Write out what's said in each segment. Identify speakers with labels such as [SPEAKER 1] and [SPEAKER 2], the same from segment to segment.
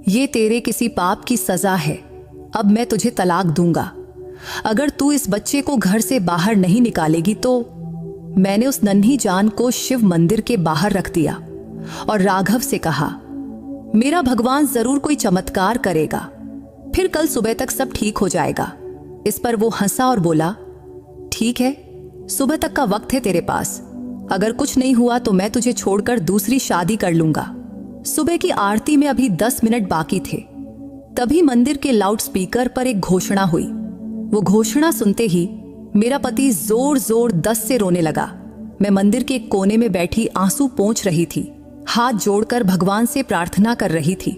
[SPEAKER 1] ये तेरे किसी पाप की सजा है। अब मैं तुझे तलाक दूंगा। अगर तू इस बच्चे को घर से बाहर नहीं निकालेगी तो। मैंने उस नन्ही जान को शिव मंदिर के बाहर रख दिया और राघव से कहा, मेरा भगवान जरूर कोई चमत्कार करेगा, फिर कल सुबह तक सब ठीक हो जाएगा। इस पर वो हंसा और बोला, ठीक है, सुबह तक का वक्त है तेरे पास। अगर कुछ नहीं हुआ तो मैं तुझे छोड़कर दूसरी शादी कर लूंगा। सुबह की आरती में अभी 10 मिनट बाकी थे। तभी मंदिर के लाउडस्पीकर पर एक घोषणा हुई। वो घोषणा सुनते ही मेरा पति जोर जोर 10 से रोने लगा। मैं मंदिर के एक कोने में बैठी आंसू पोंछ रही थी, हाथ जोड़कर भगवान से प्रार्थना कर रही थी।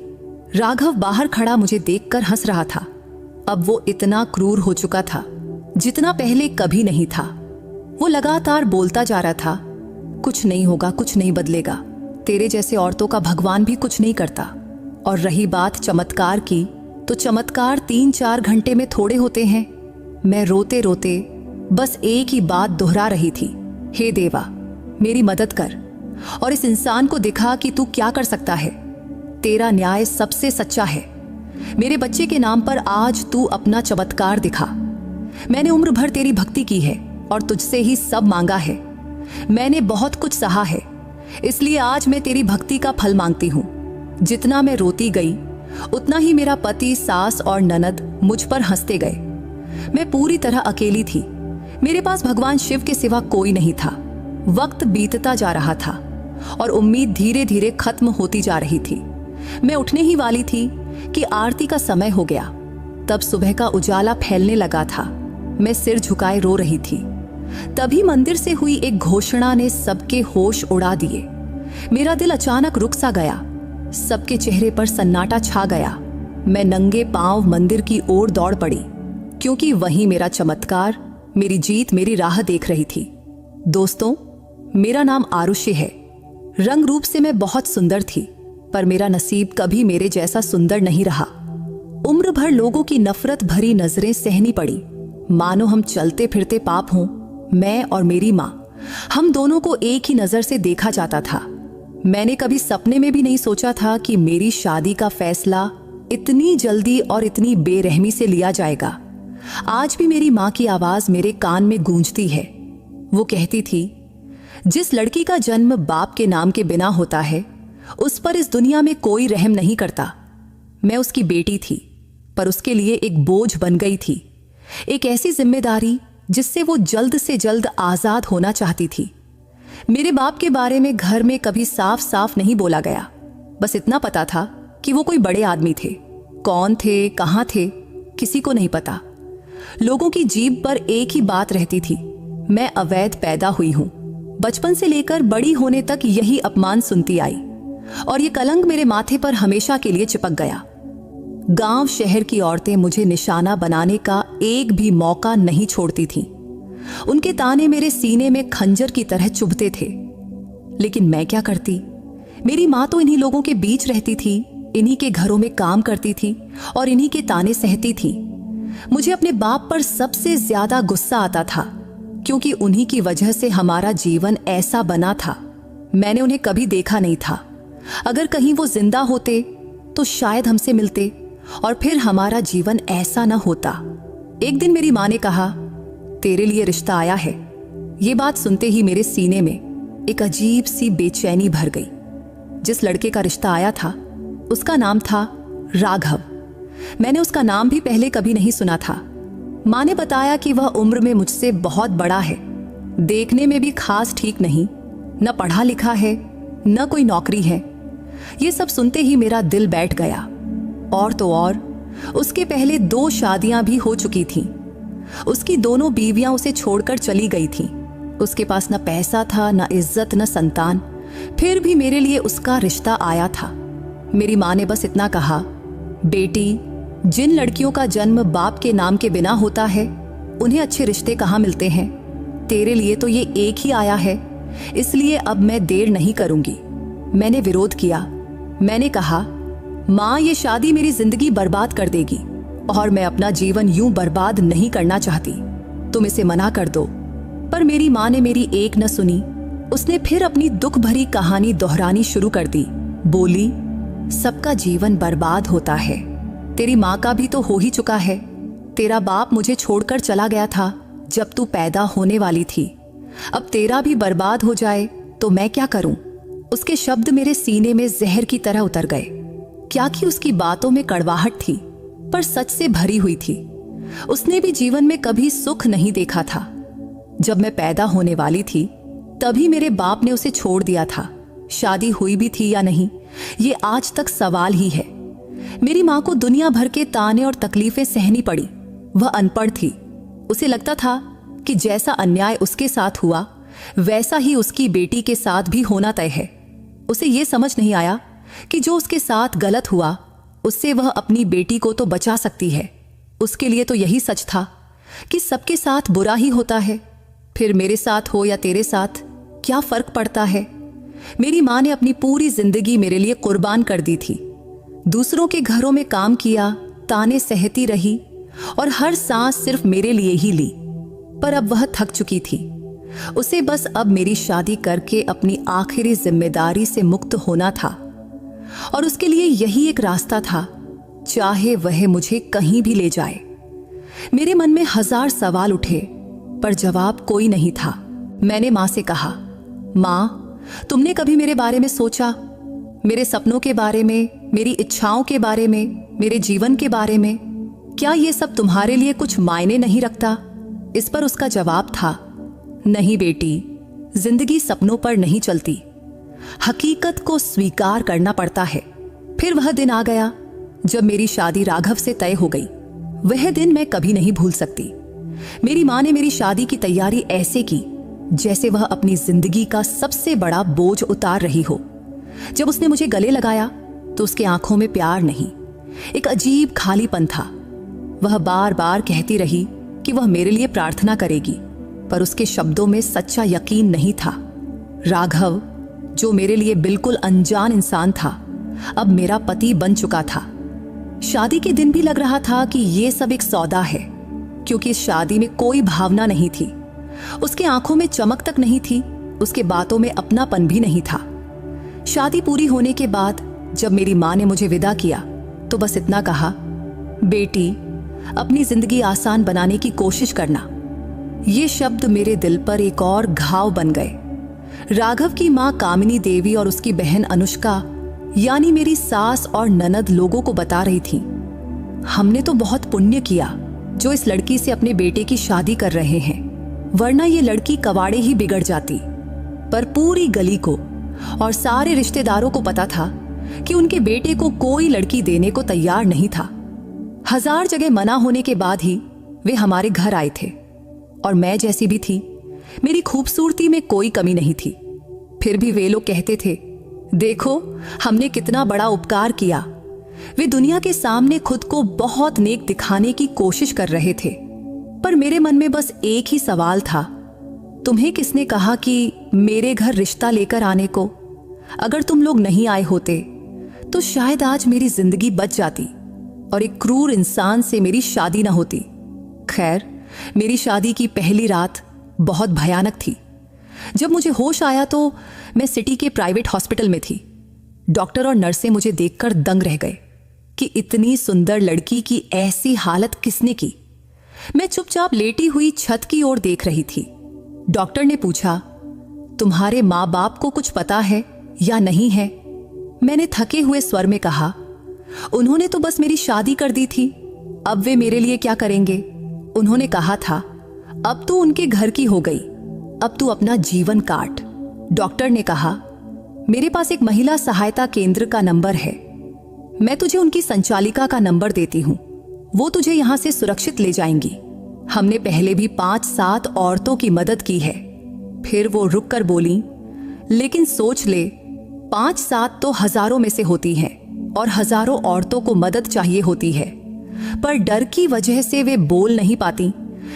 [SPEAKER 1] राघव बाहर खड़ा मुझे देखकर हंस रहा था। अब वो इतना क्रूर हो चुका था जितना पहले कभी नहीं था। वो लगातार बोलता जा रहा था, कुछ नहीं होगा, कुछ नहीं बदलेगा, तेरे जैसे औरतों का भगवान भी कुछ नहीं करता। और रही बात चमत्कार की, तो चमत्कार 3-4 घंटे में थोड़े होते हैं। मैं रोते रोते बस एक ही बात दोहरा रही थी, हे देवा मेरी मदद कर और इस इंसान को दिखा कि तू क्या कर सकता है। तेरा न्याय सबसे सच्चा है। मेरे बच्चे के नाम पर आज तू अपना चमत्कार दिखा। मैंने उम्र भर तेरी भक्ति की है और तुझसे ही सब मांगा है। मैंने बहुत कुछ सहा है, इसलिए आज मैं तेरी भक्ति का फल मांगती हूँ। जितना मैं रोती गई उतना ही मेरा पति, सास और ननद मुझ पर हंसते गए। मैं पूरी तरह अकेली थी। मेरे पास भगवान शिव के सिवा कोई नहीं था। वक्त बीतता जा रहा था और उम्मीद धीरे धीरे खत्म होती जा रही थी। मैं उठने ही वाली थी कि आरती का समय हो गया। तब सुबह का उजाला फैलने लगा था। मैं सिर झुकाए रो रही थी। तभी मंदिर से हुई एक घोषणा ने सबके होश उड़ा दिए। मेरा दिल अचानक रुक सा गया। सबके चेहरे पर सन्नाटा छा गया। मैं नंगे पांव मंदिर की ओर दौड़ पड़ी, क्योंकि वहीं मेरा चमत्कार, मेरी जीत मेरी राह देख रही थी। दोस्तों, मेरा नाम आरुषि है। रंग रूप से मैं बहुत सुंदर थी, पर मेरा नसीब कभी मेरे जैसा सुंदर नहीं रहा। उम्र भर लोगों की नफरत भरी नजरें सहनी पड़ी, मानो हम चलते फिरते पाप हों। मैं और मेरी माँ, हम दोनों को एक ही नजर से देखा जाता था। मैंने कभी सपने में भी नहीं सोचा था कि मेरी शादी का फैसला इतनी जल्दी और इतनी बेरहमी से लिया जाएगा। आज भी मेरी माँ की आवाज मेरे कान में गूंजती है। वो कहती थी, जिस लड़की का जन्म बाप के नाम के बिना होता है, उस पर इस दुनिया में कोई रहम नहीं करता। मैं उसकी बेटी थी, पर उसके लिए एक बोझ बन गई थी, एक ऐसी जिम्मेदारी जिससे वो जल्द से जल्द आजाद होना चाहती थी। मेरे बाप के बारे में घर में कभी साफ साफ नहीं बोला गया। बस इतना पता था कि वो कोई बड़े आदमी थे। कौन थे, कहाँ थे, किसी को नहीं पता। लोगों की जीभ पर एक ही बात रहती थी, मैं अवैध पैदा हुई हूं। बचपन से लेकर बड़ी होने तक यही अपमान सुनती आई और ये कलंक मेरे माथे पर हमेशा के लिए चिपक गया। गांव शहर की औरतें मुझे निशाना बनाने का एक भी मौका नहीं छोड़ती थीं। उनके ताने मेरे सीने में खंजर की तरह चुभते थे। लेकिन मैं क्या करती? मेरी माँ तो इन्हीं लोगों के बीच रहती थी, इन्हीं के घरों में काम करती थी और इन्हीं के ताने सहती थी। मुझे अपने बाप पर सबसे ज्यादा गुस्सा आता था, क्योंकि उन्हीं की वजह से हमारा जीवन ऐसा बना था। मैंने उन्हें कभी देखा नहीं था। अगर कहीं वो जिंदा होते तो शायद हमसे मिलते और फिर हमारा जीवन ऐसा न होता। एक दिन मेरी माँ ने कहा, तेरे लिए रिश्ता आया है। ये बात सुनते ही मेरे सीने में एक अजीब सी बेचैनी भर गई। जिस लड़के का रिश्ता आया था उसका नाम था राघव। मैंने उसका नाम भी पहले कभी नहीं सुना था। माँ ने बताया कि वह उम्र में मुझसे बहुत बड़ा है, देखने में भी खास ठीक नहीं, न पढ़ा लिखा है न कोई नौकरी है। ये सब सुनते ही मेरा दिल बैठ गया। और तो और उसके पहले 2 शादियां भी हो चुकी थीं। उसकी दोनों बीवियां उसे छोड़कर चली गई थीं। उसके पास न पैसा था, न इज्जत, न संतान, फिर भी मेरे लिए उसका रिश्ता आया था। मेरी माँ ने बस इतना कहा, बेटी, जिन लड़कियों का जन्म बाप के नाम के बिना होता है उन्हें अच्छे रिश्ते कहाँ मिलते हैं। तेरे लिए तो ये एक ही आया है, इसलिए अब मैं देर नहीं करूंगी। मैंने विरोध किया। मैंने कहा, माँ, ये शादी मेरी जिंदगी बर्बाद कर देगी और मैं अपना जीवन यूं बर्बाद नहीं करना चाहती। तुम इसे मना कर दो। पर मेरी माँ ने मेरी एक न सुनी। उसने फिर अपनी दुख भरी कहानी दोहरानी शुरू कर दी। बोली, सबका जीवन बर्बाद होता है। तेरी माँ का भी तो हो ही चुका है। तेरा बाप मुझे छोड़कर चला गया था जब तू पैदा होने वाली थी। अब तेरा भी बर्बाद हो जाए तो मैं क्या करूं? उसके शब्द मेरे सीने में जहर की तरह उतर गए। क्या कि उसकी बातों में कड़वाहट थी, पर सच से भरी हुई थी। उसने भी जीवन में कभी सुख नहीं देखा था। जब मैं पैदा होने वाली थी तभी मेरे बाप ने उसे छोड़ दिया था। शादी हुई भी थी या नहीं, ये आज तक सवाल ही है। मेरी माँ को दुनिया भर के ताने और तकलीफें सहनी पड़ी। वह अनपढ़ थी। उसे लगता था कि जैसा अन्याय उसके साथ हुआ वैसा ही उसकी बेटी के साथ भी होना तय है। उसे यह समझ नहीं आया कि जो उसके साथ गलत हुआ उससे वह अपनी बेटी को तो बचा सकती है। उसके लिए तो यही सच था कि सबके साथ बुरा ही होता है। फिर मेरे साथ हो या तेरे साथ क्या फर्क पड़ता है? मेरी माँ ने अपनी पूरी जिंदगी मेरे लिए कुर्बान कर दी थी। दूसरों के घरों में काम किया, ताने सहती रही और हर सांस सिर्फ मेरे लिए ही ली। पर अब वह थक चुकी थी। उसे बस अब मेरी शादी करके अपनी आखिरी जिम्मेदारी से मुक्त होना था और उसके लिए यही एक रास्ता था, चाहे वह मुझे कहीं भी ले जाए। मेरे मन में 1000 सवाल उठे पर जवाब कोई नहीं था। मैंने माँ से कहा, माँ, तुमने कभी मेरे बारे में सोचा? मेरे सपनों के बारे में, मेरी इच्छाओं के बारे में, मेरे जीवन के बारे में? क्या ये सब तुम्हारे लिए कुछ मायने नहीं रखता? इस पर उसका जवाब था, नहीं बेटी, जिंदगी सपनों पर नहीं चलती, हकीकत को स्वीकार करना पड़ता है। फिर वह दिन आ गया जब मेरी शादी राघव से तय हो गई। वह दिन मैं कभी नहीं भूल सकती। मेरी माँ ने मेरी शादी की तैयारी ऐसे की जैसे वह अपनी जिंदगी का सबसे बड़ा बोझ उतार रही हो। जब उसने मुझे गले लगाया तो उसके आंखों में प्यार नहीं, एक अजीब खालीपन था। वह बार बार कहती रही कि वह मेरे लिए प्रार्थना करेगी, पर उसके शब्दों में सच्चा यकीन नहीं था। राघव, जो मेरे लिए बिल्कुल अनजान इंसान था, अब मेरा पति बन चुका था। शादी के दिन भी लग रहा था कि यह सब एक सौदा है, क्योंकि इस शादी में कोई भावना नहीं थी। उसके आंखों में चमक तक नहीं थी, उसके बातों में अपनापन भी नहीं था। शादी पूरी होने के बाद जब मेरी माँ ने मुझे विदा किया तो बस इतना कहा, बेटी, अपनी जिंदगी आसान बनाने की कोशिश करना। ये शब्द मेरे दिल पर एक और घाव बन गए। राघव की माँ कामिनी देवी और उसकी बहन अनुष्का, यानी मेरी सास और ननद, लोगों को बता रही थी, हमने तो बहुत पुण्य किया जो इस लड़की से अपने बेटे की शादी कर रहे हैं, वरना ये लड़की कवाड़े ही बिगड़ जाती। पर पूरी गली को और सारे रिश्तेदारों को पता था कि उनके बेटे को कोई लड़की देने को तैयार नहीं था। 1000 जगह मना होने के बाद ही वे हमारे घर आए थे और मैं जैसी भी थी, मेरी खूबसूरती में कोई कमी नहीं थी। फिर भी वे लोग कहते थे, देखो हमने कितना बड़ा उपकार किया। वे दुनिया के सामने खुद को बहुत नेक दिखाने की कोशिश कर रहे थे। पर मेरे मन में बस एक ही सवाल था, तुम्हें किसने कहा कि मेरे घर रिश्ता लेकर आने को? अगर तुम लोग नहीं आए होते तो शायद आज मेरी जिंदगी बच जाती और एक क्रूर इंसान से मेरी शादी ना होती। खैर, मेरी शादी की पहली रात बहुत भयानक थी। जब मुझे होश आया तो मैं सिटी के प्राइवेट हॉस्पिटल में थी। डॉक्टर और नर्सें मुझे देखकर दंग रह गए कि इतनी सुंदर लड़की की ऐसी हालत किसने की। मैं चुपचाप लेटी हुई छत की ओर देख रही थी। डॉक्टर ने पूछा, तुम्हारे माँ बाप को कुछ पता है या नहीं है? मैंने थके हुए स्वर में कहा, उन्होंने तो बस मेरी शादी कर दी थी, अब वे मेरे लिए क्या करेंगे? उन्होंने कहा था, अब तू उनके घर की हो गई, अब तू अपना जीवन काट। डॉक्टर ने कहा, मेरे पास एक महिला सहायता केंद्र का नंबर है, मैं तुझे उनकी संचालिका का नंबर देती हूं, वो तुझे यहां से सुरक्षित ले जाएंगी। हमने पहले भी 5-7 औरतों की मदद की है। फिर वो रुक कर बोली, लेकिन सोच ले, 5-7 तो हजारों में से होती हैं और हजारों औरतों को मदद चाहिए होती है, पर डर की वजह से वे बोल नहीं पाती,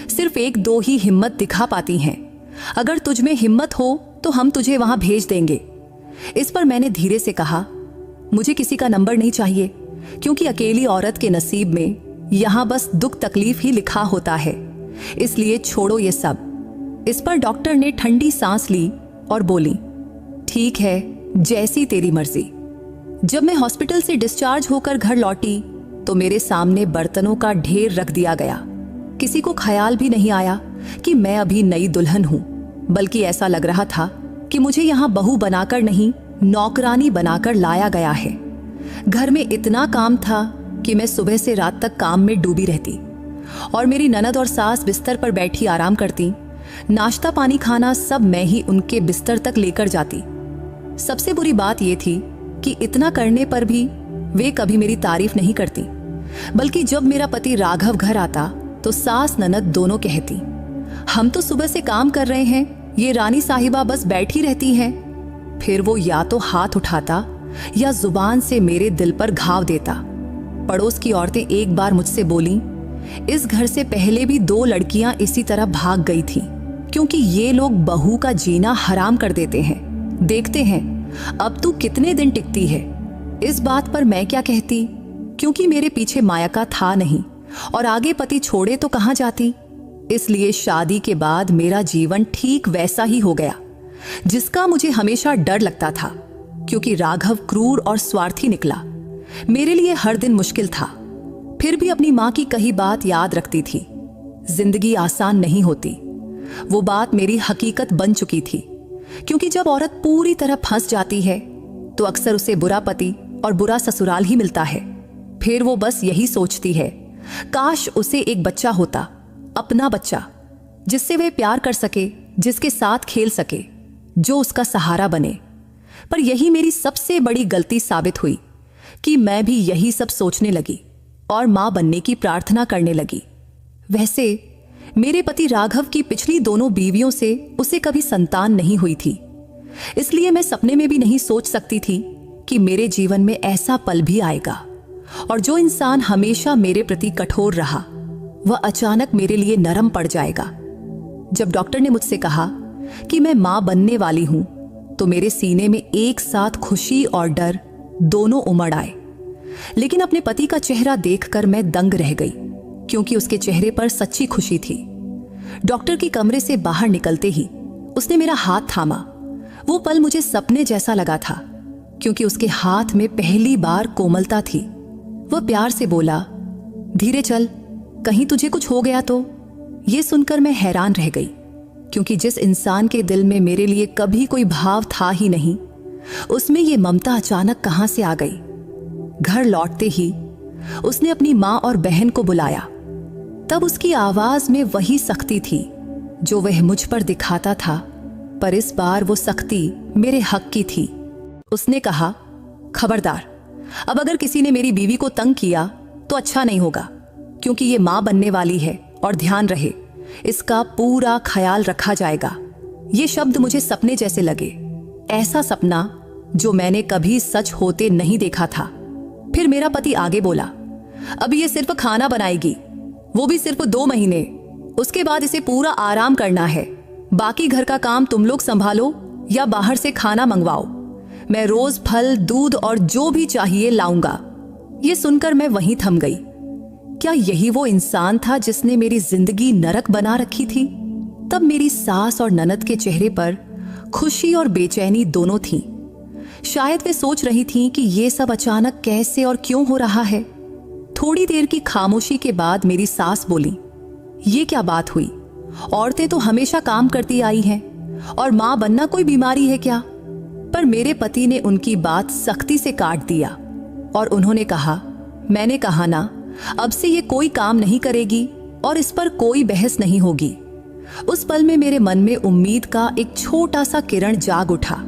[SPEAKER 1] सिर्फ 1-2 ही हिम्मत दिखा पाती हैं। अगर तुझ में हिम्मत हो तो हम तुझे वहां भेज देंगे। इस पर मैंने धीरे से कहा, मुझे किसी का नंबर नहीं चाहिए, क्योंकि अकेली औरत के नसीब में यहां बस दुख तकलीफ ही लिखा होता है, इसलिए छोड़ो ये सब। इस पर डॉक्टर ने ठंडी सांस ली और बोली, ठीक है, जैसी तेरी मर्जी। जब मैं हॉस्पिटल से डिस्चार्ज होकर घर लौटी तो मेरे सामने बर्तनों का ढेर रख दिया गया। किसी को ख्याल भी नहीं आया कि मैं अभी नई दुल्हन हूं, बल्कि ऐसा लग रहा था कि मुझे यहाँ बहू बनाकर नहीं, नौकरानी बनाकर लाया गया है। घर में इतना काम था कि मैं सुबह से रात तक काम में डूबी रहती और मेरी ननद और सास बिस्तर पर बैठी आराम करती। नाश्ता पानी खाना सब मैं ही उनके बिस्तर तक लेकर जाती। सबसे बुरी बात यह थी कि इतना करने पर भी वे कभी मेरी तारीफ नहीं करती, बल्कि जब मेरा पति राघव घर आता तो सास ननद दोनों कहती, हम तो सुबह से काम कर रहे हैं, ये रानी साहिबा बस बैठी रहती है। फिर वो या तो हाथ उठाता या जुबान से मेरे दिल पर घाव देता। पड़ोस की औरतें एक बार मुझसे बोली, इस घर से पहले भी 2 लड़कियां इसी तरह भाग गई थीं, क्योंकि ये लोग बहू का जीना हराम कर देते हैं। देखते हैं अब तू कितने दिन टिकती है। इस बात पर मैं क्या कहती, क्योंकि मेरे पीछे मायका था नहीं और आगे पति छोड़े तो कहां जाती। इसलिए शादी के बाद मेरा जीवन ठीक वैसा ही हो गया जिसका मुझे हमेशा डर लगता था, क्योंकि राघव क्रूर और स्वार्थी निकला। मेरे लिए हर दिन मुश्किल था, फिर भी अपनी मां की कही बात याद रखती थी। जिंदगी आसान नहीं होती, वो बात मेरी हकीकत बन चुकी थी, क्योंकि जब औरत पूरी तरह फंस जाती है तो अक्सर उसे बुरा पति और बुरा ससुराल ही मिलता है। फिर वो बस यही सोचती है, काश उसे एक बच्चा होता, अपना बच्चा, जिससे वे प्यार कर सके, जिसके साथ खेल सके, जो उसका सहारा बने। पर यही मेरी सबसे बड़ी गलती साबित हुई कि मैं भी यही सब सोचने लगी और मां बनने की प्रार्थना करने लगी। वैसे मेरे पति राघव की पिछली दोनों बीवियों से उसे कभी संतान नहीं हुई थी, इसलिए मैं सपने में भी नहीं सोच सकती थी कि मेरे जीवन में ऐसा पल भी आएगा और जो इंसान हमेशा मेरे प्रति कठोर रहा वह अचानक मेरे लिए नरम पड़ जाएगा। जब डॉक्टर ने मुझसे कहा कि मैं मां बनने वाली हूं तो मेरे सीने में एक साथ खुशी और डर दोनों उमड़ आए। लेकिन अपने पति का चेहरा देखकर मैं दंग रह गई, क्योंकि उसके चेहरे पर सच्ची खुशी थी। डॉक्टर के कमरे से बाहर निकलते ही उसने मेरा हाथ थामा। वो पल मुझे सपने जैसा लगा था, क्योंकि उसके हाथ में पहली बार कोमलता थी। वह प्यार से बोला, धीरे चल, कहीं तुझे कुछ हो गया तो। ये सुनकर मैं हैरान रह गई, क्योंकि जिस इंसान के दिल में मेरे लिए कभी कोई भाव था ही नहीं, उसमें ये ममता अचानक कहां से आ गई। घर लौटते ही उसने अपनी मां और बहन को बुलाया। तब उसकी आवाज में वही सख्ती थी जो वह मुझ पर दिखाता था, पर इस बार वो सख्ती मेरे हक की थी। उसने कहा, खबरदार, अब अगर किसी ने मेरी बीवी को तंग किया तो अच्छा नहीं होगा, क्योंकि ये मां बनने वाली है और ध्यान रहे, इसका पूरा ख्याल रखा जाएगा। ये शब्द मुझे सपने जैसे लगे, ऐसा सपना जो मैंने कभी सच होते नहीं देखा था। फिर मेरा पति आगे बोला, अब ये सिर्फ खाना बनाएगी, वो भी सिर्फ 2 महीने, उसके बाद इसे पूरा आराम करना है। बाकी घर का काम तुम लोग संभालो या बाहर से खाना मंगवाओ। मैं रोज फल, दूध और जो भी चाहिए लाऊंगा। ये सुनकर मैं वहीं थम गई। क्या यही वो इंसान था जिसने मेरी जिंदगी नरक बना रखी थी? तब मेरी सास और ननद के चेहरे पर खुशी और बेचैनी दोनों थीं। शायद वे सोच रही थीं कि ये सब अचानक कैसे और क्यों हो रहा है। थोड़ी देर की खामोशी के बाद मेरी सास बोली, ये क्या बात हुई? औरतें तो हमेशा काम करती आई हैं, और मां बनना कोई बीमारी है क्या? पर मेरे पति ने उनकी बात सख्ती से काट दिया और उन्होंने कहा, मैंने कहा ना, अब से ये कोई काम नहीं करेगी और इस पर कोई बहस नहीं होगी। उस पल में मेरे मन में उम्मीद का एक छोटा सा किरण जाग उठा।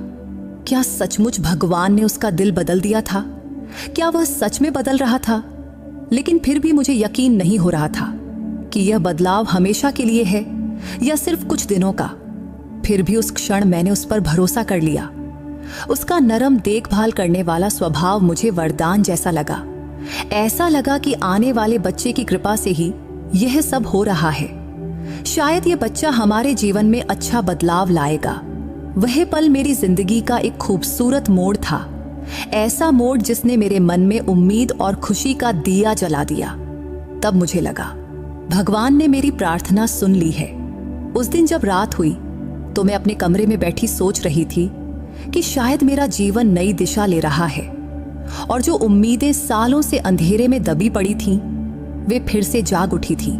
[SPEAKER 1] क्या सचमुच भगवान ने उसका दिल बदल दिया था? क्या वह सच में बदल रहा था? लेकिन फिर भी मुझे यकीन नहीं हो रहा था कि यह बदलाव हमेशा के लिए है या सिर्फ कुछ दिनों का। फिर भी उस क्षण मैंने उस पर भरोसा कर लिया। उसका नरम देखभाल करने वाला स्वभाव मुझे वरदान जैसा लगा। ऐसा लगा कि आने वाले बच्चे की कृपा से ही यह सब हो रहा है। शायद यह बच्चा हमारे जीवन में अच्छा बदलाव लाएगा। वह पल मेरी जिंदगी का एक खूबसूरत मोड़ था, ऐसा मोड़ जिसने मेरे मन में उम्मीद और खुशी का दिया जला दिया। तब मुझे लगा भगवान ने मेरी प्रार्थना सुन ली है। उस दिन जब रात हुई तो मैं अपने कमरे में बैठी सोच रही थी कि शायद मेरा जीवन नई दिशा ले रहा है और जो उम्मीदें सालों से अंधेरे में दबी पड़ी थीं, वे फिर से जाग उठी थीं।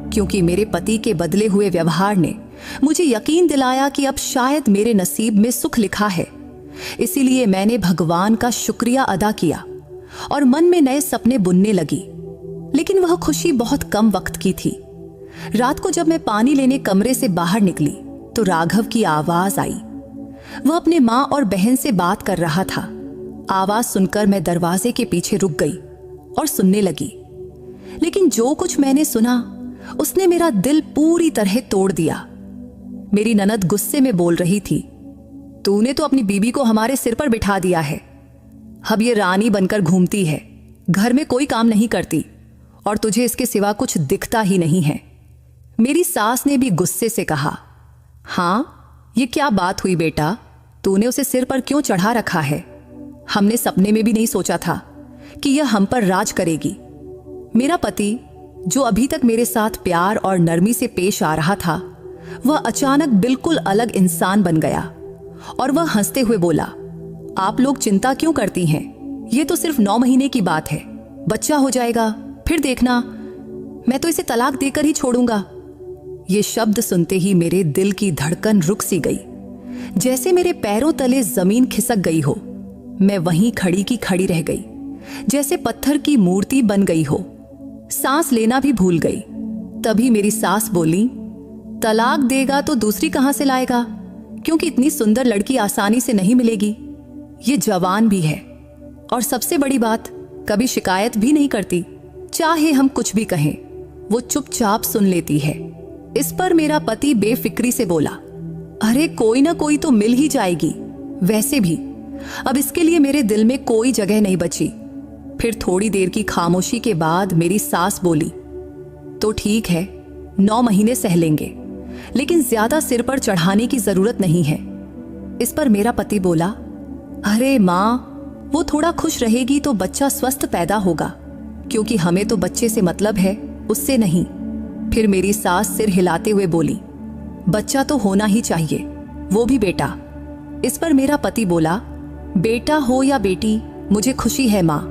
[SPEAKER 1] क्योंकि मेरे पति के बदले हुए व्यवहार ने मुझे यकीन दिलाया कि अब शायद मेरे नसीब में सुख लिखा है। इसीलिए मैंने भगवान का शुक्रिया अदा किया और मन में नए सपने बुनने लगी। लेकिन वह खुशी बहुत कम वक्त की थी। रात को जब मैं पानी लेने कमरे से बाहर निकली तो राघव की आवाज आई। वह अपने माँ और बहन से बात कर रहा था। आवाज सुनकर मैं दरवाजे के पीछे रुक गई और सुनने लगी। लेकिन जो कुछ मैंने सुना उसने मेरा दिल पूरी तरह तोड़ दिया। मेरी ननद गुस्से में बोल रही थी, तूने तो अपनी बीबी को हमारे सिर पर बिठा दिया है। अब ये रानी बनकर घूमती है, घर में कोई काम नहीं करती और तुझे इसके सिवा कुछ दिखता ही नहीं है। मेरी सास ने भी गुस्से से कहा, हाँ ये क्या बात हुई बेटा, तूने उसे सिर पर क्यों चढ़ा रखा है? हमने सपने में भी नहीं सोचा था कि यह हम पर राज करेगी। मेरा पति, जो अभी तक मेरे साथ प्यार और नरमी से पेश आ रहा था, वह अचानक बिल्कुल अलग इंसान बन गया और वह हंसते हुए बोला, आप लोग चिंता क्यों करती हैं? ये तो सिर्फ 9 महीने की बात है, बच्चा हो जाएगा, फिर देखना, मैं तो इसे तलाक देकर ही छोड़ूंगा। ये शब्द सुनते ही मेरे दिल की धड़कन रुक सी गई, जैसे मेरे पैरों तले जमीन खिसक गई हो। मैं वहीं खड़ी की खड़ी रह गई, जैसे पत्थर की मूर्ति बन गई हो। सांस लेना भी भूल गई। तभी मेरी सास बोली, तलाक देगा तो दूसरी कहां से लाएगा, क्योंकि इतनी सुंदर लड़की आसानी से नहीं मिलेगी। ये जवान भी है और सबसे बड़ी बात, कभी शिकायत भी नहीं करती। चाहे हम कुछ भी कहें, वो चुपचाप सुन लेती है। इस पर मेरा पति बेफिक्री से बोला, अरे कोई ना कोई तो मिल ही जाएगी। वैसे भी अब इसके लिए मेरे दिल में कोई जगह नहीं बची। फिर थोड़ी देर की खामोशी के बाद मेरी सास बोली, तो ठीक है, 9 महीने सह लेंगे, लेकिन ज्यादा सिर पर चढ़ाने की जरूरत नहीं है। इस पर मेरा पति बोला, अरे माँ, वो थोड़ा खुश रहेगी तो बच्चा स्वस्थ पैदा होगा, क्योंकि हमें तो बच्चे से मतलब है, उससे नहीं। फिर मेरी सास सिर हिलाते हुए बोली, बच्चा तो होना ही चाहिए, वो भी बेटा। इस पर मेरा पति बोला, बेटा हो या बेटी, मुझे खुशी है माँ,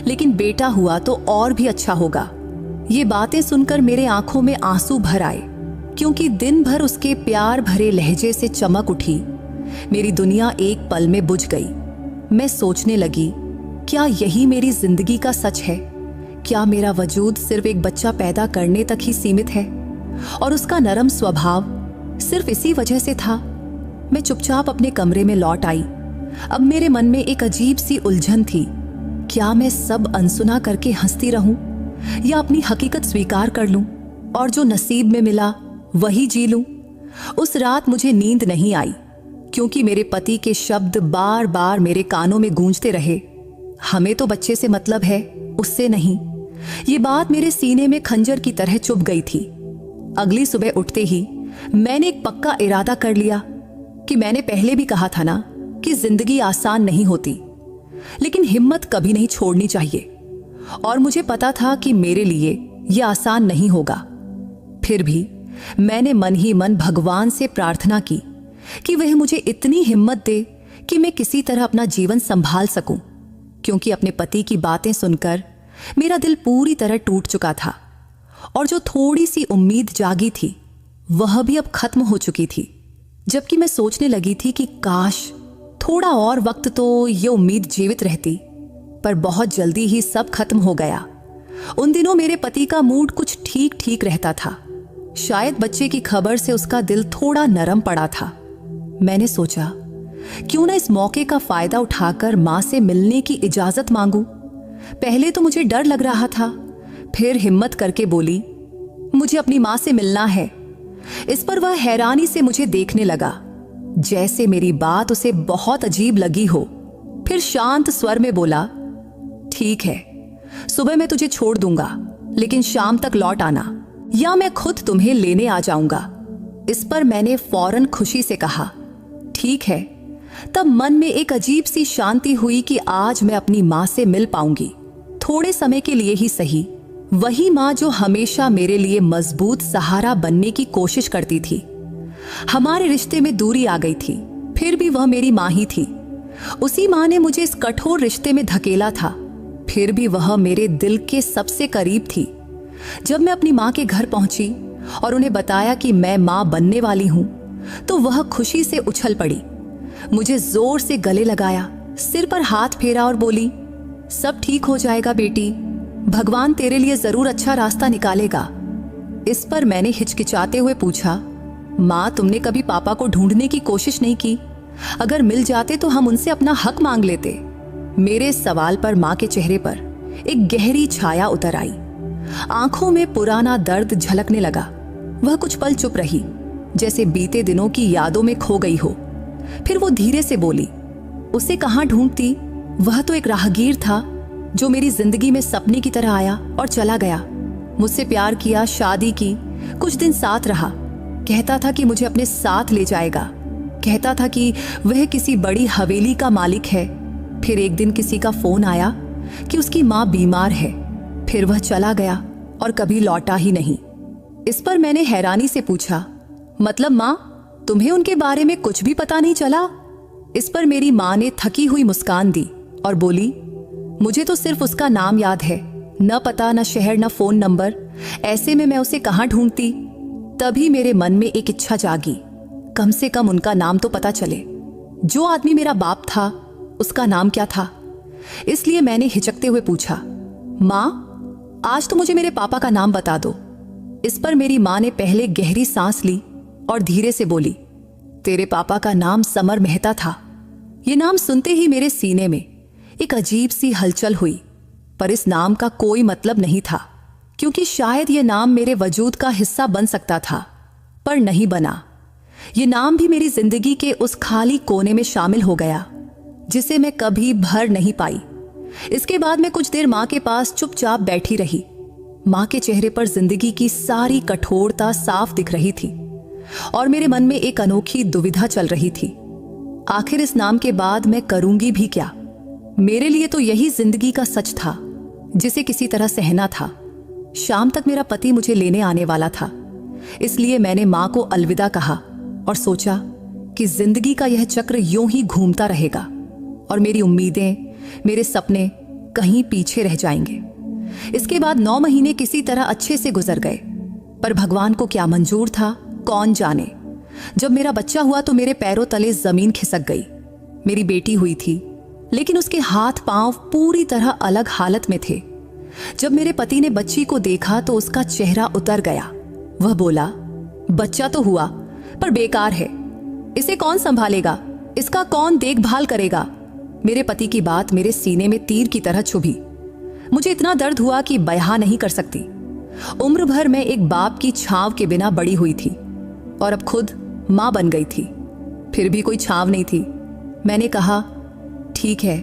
[SPEAKER 1] लेकिन बेटा हुआ तो और भी अच्छा होगा। ये बातें सुनकर मेरे आंखों में आंसू भर आए, क्योंकि दिन भर उसके प्यार भरे लहजे से चमक उठी। मेरी दुनिया एक पल में बुझ गई। मैं सोचने लगी, क्या यही मेरी जिंदगी का सच है? क्या मेरा वजूद सिर्फ एक बच्चा पैदा करने तक ही सीमित है और उसका नरम स्वभाव सिर्फ इसी वजह से था? मैं चुपचाप अपने कमरे में लौट आई। अब मेरे मन में एक अजीब सी उलझन थी। क्या मैं सब अनसुना करके हंसती रहूं या अपनी हकीकत स्वीकार कर लूं और जो नसीब में मिला वही जी लूं? उस रात मुझे नींद नहीं आई, क्योंकि मेरे पति के शब्द बार बार मेरे कानों में गूंजते रहे, हमें तो बच्चे से मतलब है, उससे नहीं। ये बात मेरे सीने में खंजर की तरह चुभ गई थी। अगली सुबह उठते ही मैंने एक पक्का इरादा कर लिया कि मैंने पहले भी कहा था ना कि जिंदगी आसान नहीं होती, लेकिन हिम्मत कभी नहीं छोड़नी चाहिए। और मुझे पता था कि मेरे लिए यह आसान नहीं होगा। फिर भी मैंने मन ही मन भगवान से प्रार्थना की कि वह मुझे इतनी हिम्मत दे कि मैं किसी तरह अपना जीवन संभाल सकूं, क्योंकि अपने पति की बातें सुनकर मेरा दिल पूरी तरह टूट चुका था और जो थोड़ी सी उम्मीद जागी थी वह भी अब खत्म हो चुकी थी। जबकि मैं सोचने लगी थी कि काश थोड़ा और वक्त तो ये उम्मीद जीवित रहती, पर बहुत जल्दी ही सब खत्म हो गया। उन दिनों मेरे पति का मूड कुछ ठीक ठीक रहता था। शायद बच्चे की खबर से उसका दिल थोड़ा नरम पड़ा था। मैंने सोचा, क्यों ना इस मौके का फायदा उठाकर माँ से मिलने की इजाजत मांगूं। पहले तो मुझे डर लग रहा था, फिर हिम्मत करके बोली, मुझे अपनी माँ से मिलना है। इस पर वह हैरानी से मुझे देखने लगा, जैसे मेरी बात उसे बहुत अजीब लगी हो। फिर शांत स्वर में बोला, ठीक है, सुबह मैं तुझे छोड़ दूंगा, लेकिन शाम तक लौट आना या मैं खुद तुम्हें लेने आ जाऊंगा। इस पर मैंने फौरन खुशी से कहा, ठीक है। तब मन में एक अजीब सी शांति हुई कि आज मैं अपनी माँ से मिल पाऊंगी, थोड़े समय के लिए ही सही। वही माँ जो हमेशा मेरे लिए मजबूत सहारा बनने की कोशिश करती थी। हमारे रिश्ते में दूरी आ गई थी, फिर भी वह मेरी माँ ही थी। उसी माँ ने मुझे इस कठोर रिश्ते में धकेला था, फिर भी वह मेरे दिल के सबसे करीब थी। जब मैं अपनी माँ के घर पहुंची और उन्हें बताया कि मैं माँ बनने वाली हूं, तो वह खुशी से उछल पड़ी, मुझे जोर से गले लगाया, सिर पर हाथ फेरा और बोली, सब ठीक हो जाएगा बेटी, भगवान तेरे लिए जरूर अच्छा रास्ता निकालेगा। इस पर मैंने हिचकिचाते हुए पूछा, माँ तुमने कभी पापा को ढूंढने की कोशिश नहीं की? अगर मिल जाते तो हम उनसे अपना हक मांग लेते। मेरे सवाल पर माँ के चेहरे पर एक गहरी छाया उतर आई, आंखों में पुराना दर्द झलकने लगा। वह कुछ पल चुप रही, जैसे बीते दिनों की यादों में खो गई हो। फिर वो धीरे से बोली, उसे कहाँ ढूंढती? वह तो एक राहगीर था जो मेरी जिंदगी में सपने की तरह आया और चला गया। मुझसे प्यार किया, शादी की, कुछ दिन साथ रहा, कहता था कि मुझे अपने साथ ले जाएगा, कहता था कि वह किसी बड़ी हवेली का मालिक है। फिर एक दिन किसी का फोन आया कि उसकी माँ बीमार है, फिर वह चला गया और कभी लौटा ही नहीं। इस पर मैंने हैरानी से पूछा, मतलब माँ तुम्हें उनके बारे में कुछ भी पता नहीं चला? इस पर मेरी माँ ने थकी हुई मुस्कान दी और बोली, मुझे तो सिर्फ उसका नाम याद है, न पता, न शहर, न फोन नंबर। ऐसे में मैं उसे कहाँ ढूंढती? तभी मेरे मन में एक इच्छा जागी, कम से कम उनका नाम तो पता चले। जो आदमी मेरा बाप था उसका नाम क्या था? इसलिए मैंने हिचकते हुए पूछा, माँ आज तो मुझे मेरे पापा का नाम बता दो। इस पर मेरी माँ ने पहले गहरी सांस ली और धीरे से बोली, तेरे पापा का नाम समर मेहता था। ये नाम सुनते ही मेरे सीने में एक अजीब सी हलचल हुई, पर इस नाम का कोई मतलब नहीं था, क्योंकि शायद ये नाम मेरे वजूद का हिस्सा बन सकता था, पर नहीं बना। ये नाम भी मेरी जिंदगी के उस खाली कोने में शामिल हो गया जिसे मैं कभी भर नहीं पाई। इसके बाद मैं कुछ देर माँ के पास चुपचाप बैठी रही। माँ के चेहरे पर जिंदगी की सारी कठोरता साफ दिख रही थी और मेरे मन में एक अनोखी दुविधा चल रही थी, आखिर इस नाम के बाद मैं करूंगी भी क्या? मेरे लिए तो यही जिंदगी का सच था जिसे किसी तरह सहना था। शाम तक मेरा पति मुझे लेने आने वाला था, इसलिए मैंने माँ को अलविदा कहा और सोचा कि जिंदगी का यह चक्र यूं ही घूमता रहेगा और मेरी उम्मीदें, मेरे सपने कहीं पीछे रह जाएंगे। इसके बाद 9 महीने किसी तरह अच्छे से गुजर गए, पर भगवान को क्या मंजूर था कौन जाने। जब मेरा बच्चा हुआ तो मेरे पैरों तले जमीन खिसक गई। मेरी बेटी हुई थी, लेकिन उसके हाथ पांव पूरी तरह अलग हालत में थे। जब मेरे पति ने बच्ची को देखा तो उसका चेहरा उतर गया। वह बोला, बच्चा तो हुआ पर बेकार है, इसे कौन संभालेगा, इसका कौन देखभाल करेगा? मेरे पति की बात मेरे सीने में तीर की तरह चुभी। मुझे इतना दर्द हुआ कि बयां नहीं कर सकती। उम्र भर मैं एक बाप की छांव के बिना बड़ी हुई थी और अब खुद मां बन गई थी, फिर भी कोई छांव नहीं थी। मैंने कहा, ठीक है,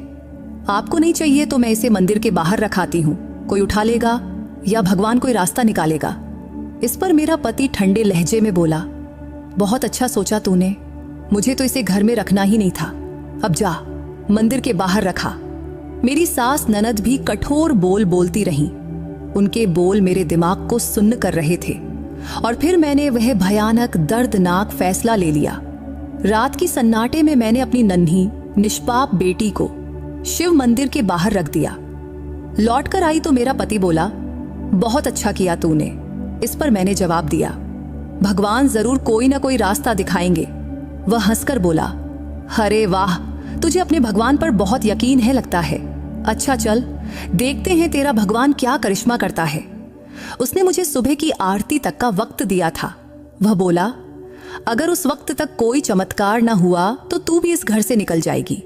[SPEAKER 1] आपको नहीं चाहिए तो मैं इसे मंदिर के बाहर रखाती हूं, कोई उठा लेगा या भगवान कोई रास्ता निकालेगा। इस पर मेरा पति ठंडे लहजे में बोला, बहुत अच्छा सोचा तूने, मुझे तो इसे घर में रखना ही नहीं था, अब जा मंदिर के बाहर रखा। मेरी सास ननद भी कठोर बोल बोलती रहीं। उनके बोल मेरे दिमाग को सुन्न कर रहे थे और फिर मैंने वह भयानक दर्दनाक फैसला ले लिया। रात की सन्नाटे में मैंने अपनी नन्ही निष्पाप बेटी को शिव मंदिर के बाहर रख दिया। लौटकर आई तो मेरा पति बोला, बहुत अच्छा किया तूने। इस पर मैंने जवाब दिया, भगवान जरूर कोई ना कोई रास्ता दिखाएंगे। वह हंसकर बोला, अरे वाह, तुझे अपने भगवान पर बहुत यकीन है लगता है। अच्छा चल, देखते हैं तेरा भगवान क्या करिश्मा करता है। उसने मुझे सुबह की आरती तक का वक्त दिया था। वह बोला, अगर उस वक्त तक कोई चमत्कार न हुआ तो तू भी इस घर से निकल जाएगी।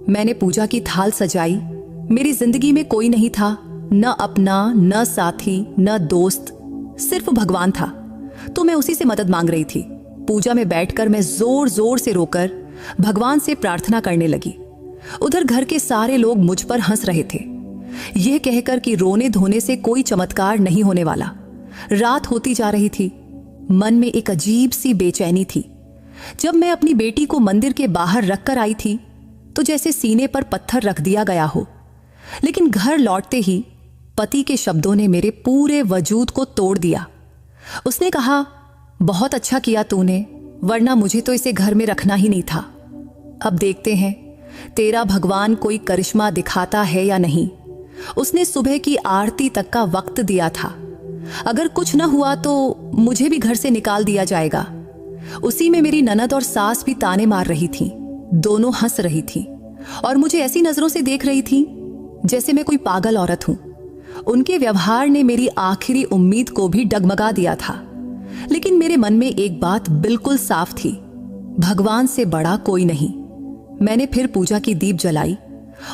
[SPEAKER 1] मैंने पूजा की थाल सजाई। मेरी जिंदगी में कोई नहीं था, न अपना, न साथी, न दोस्त, सिर्फ भगवान था। तो मैं उसी से मदद मांग रही थी। पूजा में बैठकर मैं जोर जोर से रोकर भगवान से प्रार्थना करने लगी। उधर घर के सारे लोग मुझ पर हंस रहे थे, यह कहकर कि रोने धोने से कोई चमत्कार नहीं होने वाला। रात होती जा रही थी, मन में एक अजीब सी बेचैनी थी। जब मैं अपनी बेटी को मंदिर के बाहर रखकर आई थी तो जैसे सीने पर पत्थर रख दिया गया हो। लेकिन घर लौटते ही पति के शब्दों ने मेरे पूरे वजूद को तोड़ दिया। उसने कहा, बहुत अच्छा किया तूने, वरना मुझे तो इसे घर में रखना ही नहीं था। अब देखते हैं तेरा भगवान कोई करिश्मा दिखाता है या नहीं? उसने सुबह की आरती तक का वक्त दिया था। अगर कुछ न हुआ तो मुझे भी घर से निकाल दिया जाएगा। उसी में मेरी ननद और सास भी ताने मार रही थीं। दोनों हंस रही थीं और मुझे ऐसी नजरों से देख रही थीं जैसे मैं कोई पागल औरत हूं। उनके व्यवहार ने मेरी आखिरी उम्मीद को भी डगमगा दिया था। लेकिन मेरे मन में एक बात बिल्कुल साफ थी, भगवान से बड़ा कोई नहीं। मैंने फिर पूजा की दीप जलाई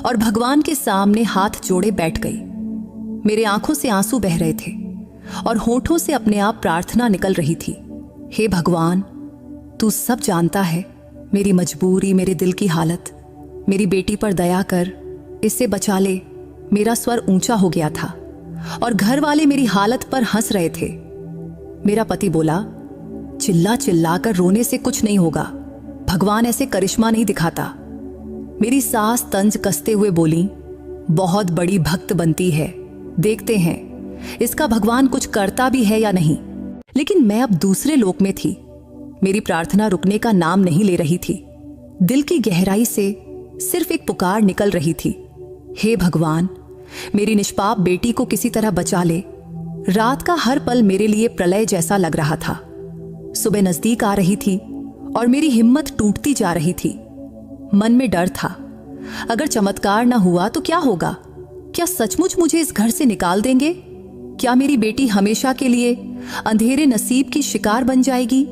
[SPEAKER 1] और भगवान के सामने हाथ जोड़े बैठ गई। मेरे आंखों से आंसू बह रहे थे और होठों से अपने आप प्रार्थना निकल रही थी। हे भगवान, तू सब जानता है, मेरी मजबूरी, मेरे दिल की हालत। मेरी बेटी पर दया कर, इससे बचा ले। मेरा स्वर ऊंचा हो गया था और घर वाले मेरी हालत पर हंस रहे थे। मेरा पति बोला, चिल्ला चिल्ला कर रोने से कुछ नहीं होगा, भगवान ऐसे करिश्मा नहीं दिखाता। मेरी सास तंज कसते हुए बोली, बहुत बड़ी भक्त बनती है, देखते हैं इसका भगवान कुछ करता भी है या नहीं। लेकिन मैं अब दूसरे लोक में थी। मेरी प्रार्थना रुकने का नाम नहीं ले रही थी। दिल की गहराई से सिर्फ एक पुकार निकल रही थी, हे भगवान, मेरी निष्पाप बेटी को किसी तरह बचा ले। रात का हर पल मेरे लिए प्रलय जैसा लग रहा था। सुबह नजदीक आ रही थी और मेरी हिम्मत टूटती जा रही थी। मन में डर था, अगर चमत्कार न हुआ तो क्या होगा? क्या सचमुच मुझे इस घर से निकाल देंगे? क्या मेरी बेटी हमेशा के लिए अंधेरे नसीब की शिकार बन जाएगी?